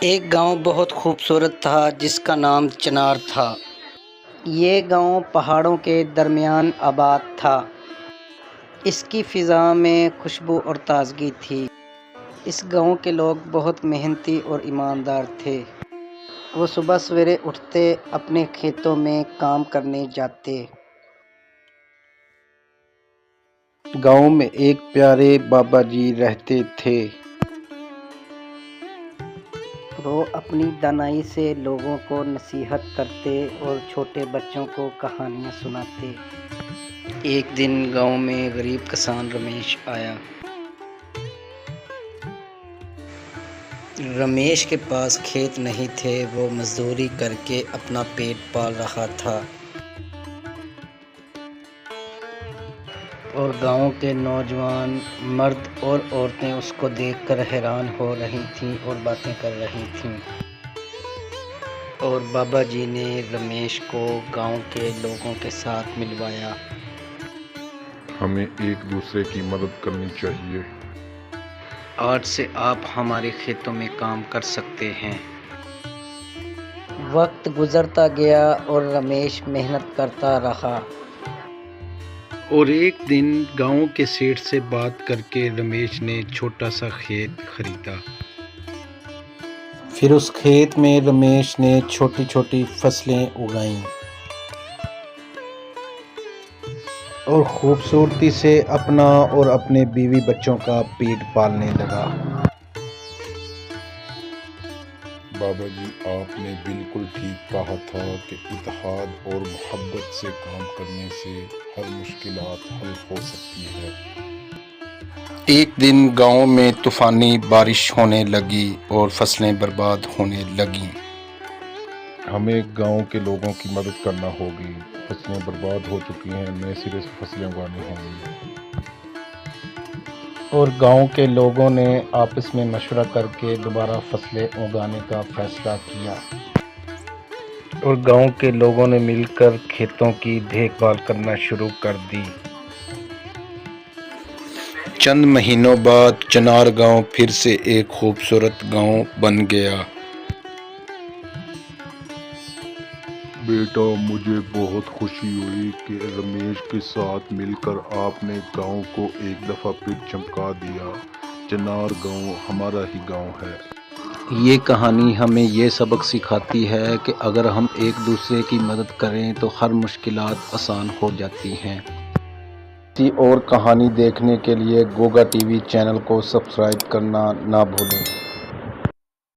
ایک گاؤں بہت خوبصورت تھا جس کا نام چنار تھا۔ یہ گاؤں پہاڑوں کے درمیان آباد تھا۔ اس کی فضا میں خوشبو اور تازگی تھی۔ اس گاؤں کے لوگ بہت محنتی اور ایماندار تھے۔ وہ صبح سویرے اٹھتے، اپنے کھیتوں میں کام کرنے جاتے۔ گاؤں میں ایک پیارے بابا جی رہتے تھے۔ وہ اپنی دانائی سے لوگوں کو نصیحت کرتے اور چھوٹے بچوں کو کہانیاں سناتے۔ ایک دن گاؤں میں غریب کسان رمیش آیا۔ رمیش کے پاس کھیت نہیں تھے، وہ مزدوری کر کے اپنا پیٹ پال رہا تھا۔ اور گاؤں کے نوجوان مرد اور عورتیں اس کو دیکھ کر حیران ہو رہی تھیں اور باتیں کر رہی تھیں۔ اور بابا جی نے رمیش کو گاؤں کے لوگوں کے ساتھ ملوایا۔ ہمیں ایک دوسرے کی مدد کرنی چاہیے۔ آج سے آپ ہمارے کھیتوں میں کام کر سکتے ہیں۔ وقت گزرتا گیا اور رمیش محنت کرتا رہا۔ اور ایک دن گاؤں کے سیٹھ سے بات کر کے رمیش نے چھوٹا سا کھیت خریدا۔ پھر اس کھیت میں رمیش نے چھوٹی چھوٹی فصلیں اگائیں اور خوبصورتی سے اپنا اور اپنے بیوی بچوں کا پیٹ پالنے لگا۔ بابا جی، آپ نے بالکل ٹھیک کہا تھا کہ اتحاد اور محبت سے کام کرنے سے ہر مشکلات حل ہو سکتی ہے۔ ایک دن گاؤں میں طوفانی بارش ہونے لگی اور فصلیں برباد ہونے لگیں۔ ہمیں گاؤں کے لوگوں کی مدد کرنا ہوگی۔ فصلیں برباد ہو چکی ہیں، نئے سرے سے فصلیں اگانی ہوں گی۔ اور گاؤں کے لوگوں نے آپس میں مشورہ کر کے دوبارہ فصلیں اگانے کا فیصلہ کیا۔ اور گاؤں کے لوگوں نے مل کر کھیتوں کی دیکھ بھال کرنا شروع کر دی۔ چند مہینوں بعد چنار گاؤں پھر سے ایک خوبصورت گاؤں بن گیا۔ بیٹا، مجھے بہت خوشی ہوئی کہ رمیش کے ساتھ مل کر آپ نے گاؤں کو ایک دفعہ پھر چمکا دیا۔ چنار گاؤں ہمارا ہی گاؤں ہے۔ یہ کہانی ہمیں یہ سبق سکھاتی ہے کہ اگر ہم ایک دوسرے کی مدد کریں تو ہر مشکلات آسان ہو جاتی ہیں۔ کسی اور کہانی دیکھنے کے لیے گوگا ٹی وی چینل کو سبسکرائب کرنا نہ بھولیں۔